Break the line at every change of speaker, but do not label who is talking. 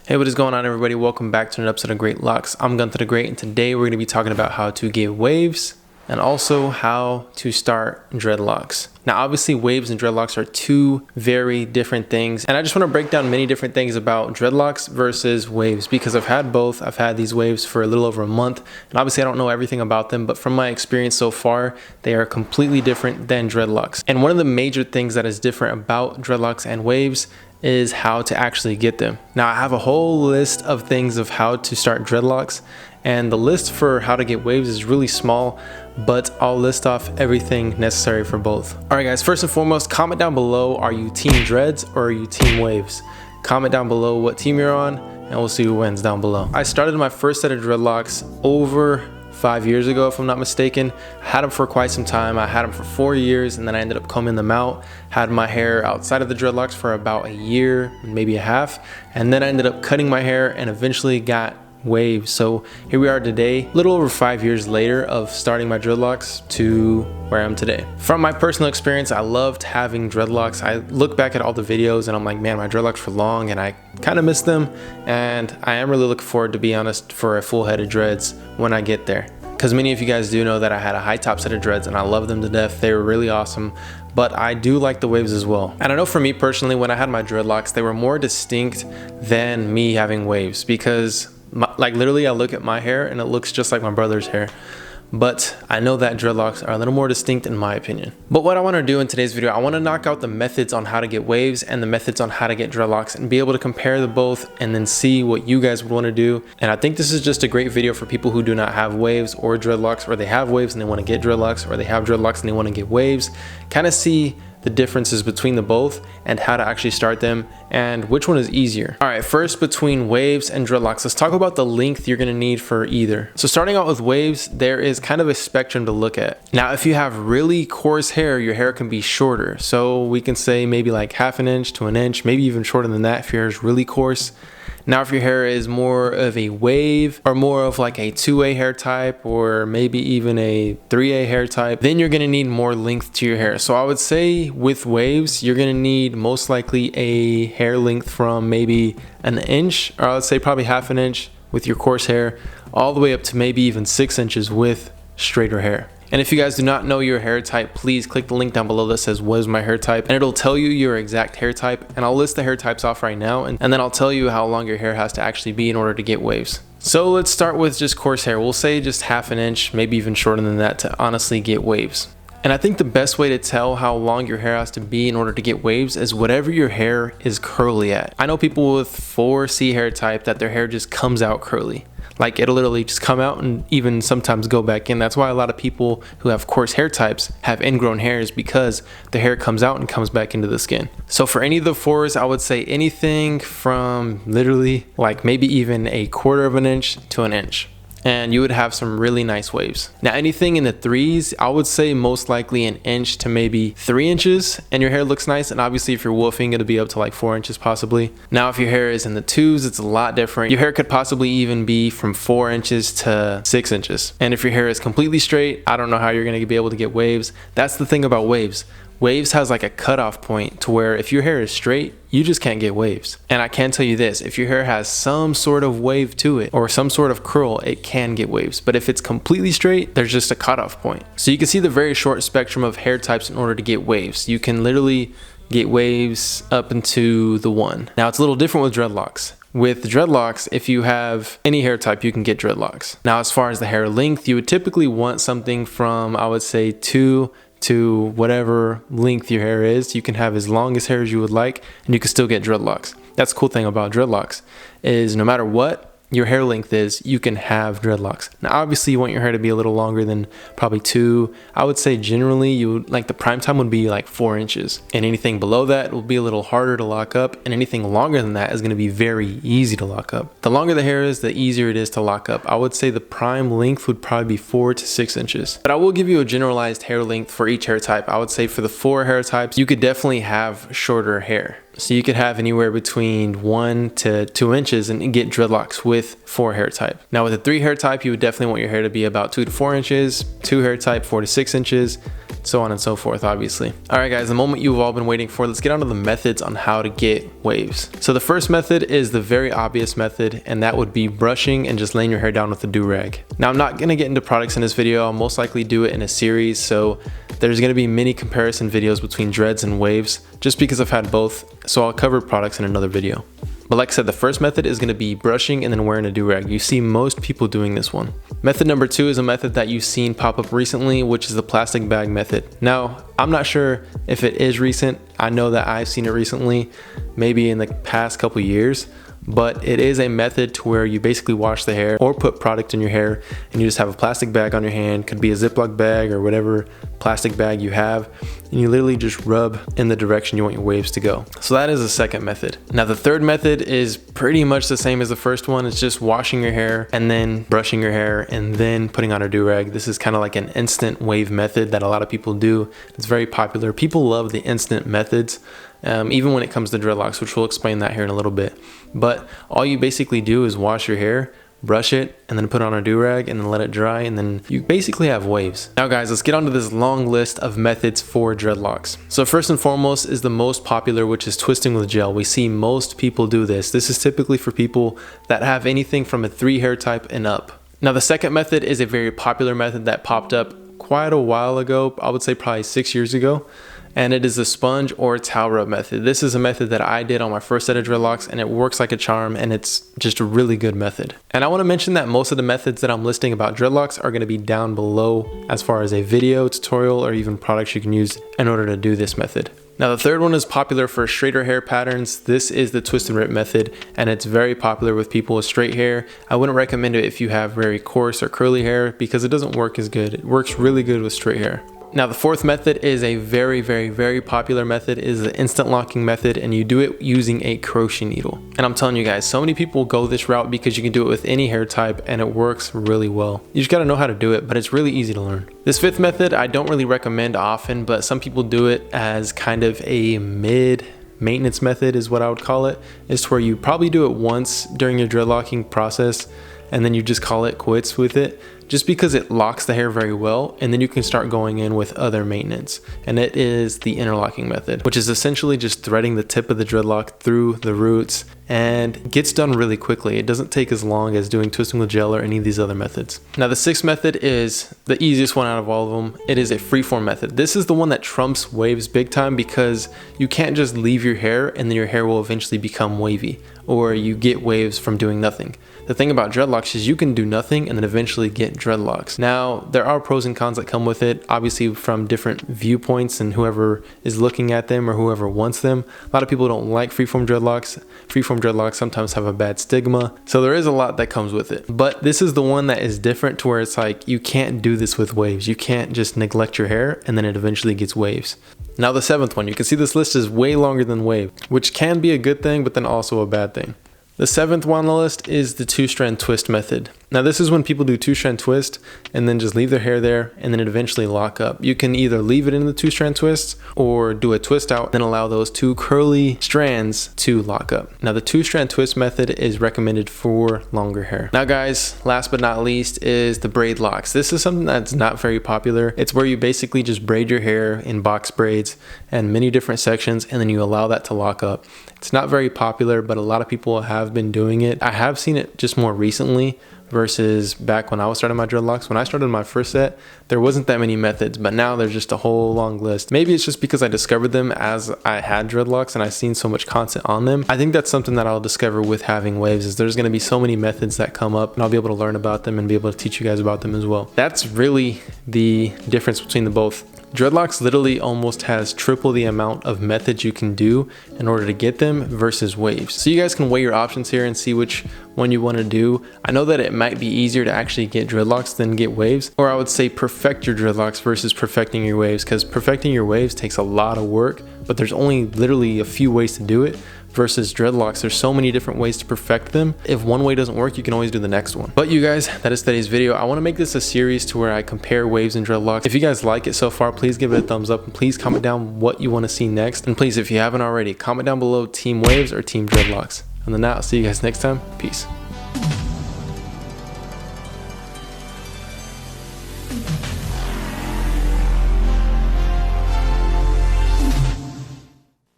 Hey, what is going on, everybody? Welcome back to an episode of Great Locks. I'm Gunther the Great, and today we're going to be talking about how to get waves and also how to start dreadlocks. Now, obviously, waves and dreadlocks are two very different things, and I just want to break down many different things about dreadlocks versus waves because I've had both. I've had these waves for a little over a month, and obviously I don't know everything about them, but from my experience so far, they are completely different than dreadlocks. And one of the major things that is different about dreadlocks and waves is how to actually get them. Now, I have a whole list of things of how to start dreadlocks, and the list for how to get waves is really small, but I'll list off everything necessary for both. All right, guys, first and foremost, comment down below, are you team dreads or are you team waves? Comment down below what team you're on, and we'll see who wins down below. I started my first set of dreadlocks over 5 years ago, if I'm not mistaken. I had them for quite some time. I had them for 4 years, and then I ended up combing them out. Had my hair outside of the dreadlocks for about a year, maybe a half, and then I ended up cutting my hair and eventually got waves. So here we are today, a little over 5 years later of starting my dreadlocks to where I am today. From my personal experience, I loved having dreadlocks. I look back at all the videos and I'm like, man, my dreadlocks were long and I kind of miss them, and I am really looking forward, to be honest, for a full head of dreads when I get there. Because many of you guys do know that I had a high top set of dreads and I love them to death. They were really awesome, but I do like the waves as well. And I know for me personally, when I had my dreadlocks, they were more distinct than me having waves because like literally I look at my hair and it looks just like my brother's hair. But I know that dreadlocks are a little more distinct in my opinion. But what I want to do in today's video, I want to knock out the methods on how to get waves and the methods on how to get dreadlocks and be able to compare the both and then see what you guys would want to do. And I think this is just a great video for people who do not have waves or dreadlocks, or they have waves and they want to get dreadlocks, or they have dreadlocks and they want to get waves. Kind of see the differences between the both and how to actually start them and which one is easier. All right, first between waves and dreadlocks, let's talk about the length you're gonna need for either. So starting out with waves, there is kind of a spectrum to look at. Now, if you have really coarse hair, your hair can be shorter. So we can say maybe like half an inch to an inch, maybe even shorter than that if your hair is really coarse. Now, if your hair is more of a wave or more of like a 2A hair type or maybe even a 3A hair type, then you're gonna need more length to your hair. So I would say with waves, you're gonna need most likely a hair length from maybe an inch, or I would say probably half an inch with your coarse hair, all the way up to maybe even 6 inches with straighter hair. And if you guys do not know your hair type, please click the link down below that says what is my hair type, and it'll tell you your exact hair type. And I'll list the hair types off right now, and then I'll tell you how long your hair has to actually be in order to get waves. So let's start with just coarse hair. We'll say just half an inch, maybe even shorter than that, to honestly get waves. And I think the best way to tell how long your hair has to be in order to get waves is whatever your hair is curly at. I know people with 4C hair type that their hair just comes out curly. Like it'll literally just come out and even sometimes go back in. That's why a lot of people who have coarse hair types have ingrown hairs, because the hair comes out and comes back into the skin. So for any of the 4s, I would say anything from literally like maybe even a quarter of an inch to an inch, and you would have some really nice waves. Now, anything in the 3s, I would say most likely an inch to maybe 3 inches, and your hair looks nice. And obviously if you're wolfing, it'll be up to like 4 inches possibly. Now, if your hair is in the 2s, it's a lot different. Your hair could possibly even be from 4 inches to 6 inches. And if your hair is completely straight, I don't know how you're gonna be able to get waves. That's the thing about waves. Waves has like a cutoff point to where if your hair is straight, you just can't get waves. And I can tell you this, if your hair has some sort of wave to it or some sort of curl, it can get waves. But if it's completely straight, there's just a cutoff point. So you can see the very short spectrum of hair types in order to get waves. You can literally get waves up into the 1. Now, it's a little different with dreadlocks. With dreadlocks, if you have any hair type, you can get dreadlocks. Now, as far as the hair length, you would typically want something from, I would say, 2 to whatever length your hair is. You can have as long as hair as you would like, and you can still get dreadlocks. That's the cool thing about dreadlocks, is no matter what your hair length is, you can have dreadlocks. Now, obviously you want your hair to be a little longer than probably 2. I would say generally you would, like the prime time would be like 4 inches, and anything below that will be a little harder to lock up, and anything longer than that is going to be very easy to lock up. The longer the hair is, the easier it is to lock up. I would say the prime length would probably be 4 to 6 inches. But I will give you a generalized hair length for each hair type. I would say for the 4 hair types, you could definitely have shorter hair. So you could have anywhere between 1 to 2 inches and get dreadlocks with 4 hair type. Now with a 3 hair type, you would definitely want your hair to be about 2 to 4 inches. 2 hair type, 4 to 6 inches. so on and so forth, obviously. All right, guys, the moment you've all been waiting for, let's get on to the methods on how to get waves. So the first method is the very obvious method, and that would be brushing and just laying your hair down with a do-rag. Now, I'm not gonna get into products in this video. I'll most likely do it in a series, so there's gonna be many comparison videos between dreads and waves, just because I've had both, so I'll cover products in another video. But like I said, the first method is going to be brushing and then wearing a do-rag. You see most people doing this one. Method number 2 is a method that you've seen pop up recently, which is the plastic bag method. Now, I'm not sure if it is recent. I know that I've seen it recently, maybe in the past couple years, but it is a method to where you basically wash the hair or put product in your hair and you just have a plastic bag on your hand. Could be a Ziploc bag or whatever plastic bag you have, and you literally just rub in the direction you want your waves to go. So that is the second method. Now the third method is pretty much the same as the first one. It's just washing your hair and then brushing your hair and then putting on a do-rag. This is kind of like an instant wave method that a lot of people do. It's very popular. People love the instant methods. Even when it comes to dreadlocks, which we'll explain that here in a little bit. But all you basically do is wash your hair, brush it, and then put on a do-rag and then let it dry, and then you basically have waves. Now guys, let's get onto this long list of methods for dreadlocks. So first and foremost is the most popular, which is twisting with gel. We see most people do this. This is typically for people that have anything from a 3 hair type and up. Now the second method is a very popular method that popped up quite a while ago. I would say probably 6 years ago. And it is the sponge or towel rub method. This is a method that I did on my first set of dreadlocks, and it works like a charm, and it's just a really good method. And I want to mention that most of the methods that I'm listing about dreadlocks are going to be down below as far as a video, tutorial, or even products you can use in order to do this method. Now the third one is popular for straighter hair patterns. This is the twist and rip method, and it's very popular with people with straight hair. I wouldn't recommend it if you have very coarse or curly hair because it doesn't work as good. It works really good with straight hair. Now the fourth method is a very popular method, is the instant locking method, and you do it using a crochet needle. And I'm telling you guys, so many people go this route because you can do it with any hair type and it works really well. You just gotta know how to do it, but it's really easy to learn. This fifth method I don't really recommend often, but some people do it as kind of a mid-maintenance method is what I would call it. It's where you probably do it once during your dreadlocking process and then you just call it quits with it, just because it locks the hair very well, and then you can start going in with other maintenance. And it is the interlocking method, which is essentially just threading the tip of the dreadlock through the roots, and gets done really quickly. It doesn't take as long as doing twisting with gel or any of these other methods. Now the sixth method is the easiest one out of all of them. It is a freeform method. This is the one that trumps waves big time because you can't just leave your hair and then your hair will eventually become wavy, or you get waves from doing nothing. The thing about dreadlocks is you can do nothing and then eventually get dreadlocks. Now, there are pros and cons that come with it, obviously from different viewpoints and whoever is looking at them or whoever wants them. A lot of people don't like freeform dreadlocks. Freeform dreadlocks sometimes have a bad stigma. So there is a lot that comes with it. But this is the one that is different to where it's like, you can't do this with waves. You can't just neglect your hair and then it eventually gets waves. Now the seventh one, you can see this list is way longer than wave, which can be a good thing, but then also a bad thing. The seventh one on the list is the 2-strand twist method. Now this is when people do 2-strand twist and then just leave their hair there and then it eventually lock up. You can either leave it in the 2-strand twist or do a twist out, then allow those 2 curly strands to lock up. Now the 2-strand twist method is recommended for longer hair. Now guys, last but not least is the braid locks. This is something that's not very popular. It's where you basically just braid your hair in box braids and many different sections and then you allow that to lock up. It's not very popular, but a lot of people have been doing it. I have seen it just more recently versus back when I was starting my dreadlocks. When I started my first set, there wasn't that many methods, but now there's just a whole long list. Maybe it's just because I discovered them as I had dreadlocks and I've seen so much content on them. I think that's something that I'll discover with having waves, is there's going to be so many methods that come up and I'll be able to learn about them and be able to teach you guys about them as well. That's really the difference between the both. Dreadlocks literally almost has triple the amount of methods you can do in order to get them versus waves. So you guys can weigh your options here and see which one you want to do. I know that it might be easier to actually get dreadlocks than get waves, or I would say perfect your dreadlocks versus perfecting your waves, because perfecting your waves takes a lot of work, but there's only literally a few ways to do it. Versus dreadlocks, there's so many different ways to perfect them. If one way doesn't work, you can always do the next one. But you guys, that is today's video. I want to make this a series to where I compare waves and dreadlocks. If you guys like it so far, please give it a thumbs up and please comment down what you want to see next. And please, if you haven't already, comment down below team waves or team dreadlocks. And then I'll see you guys next time. Peace.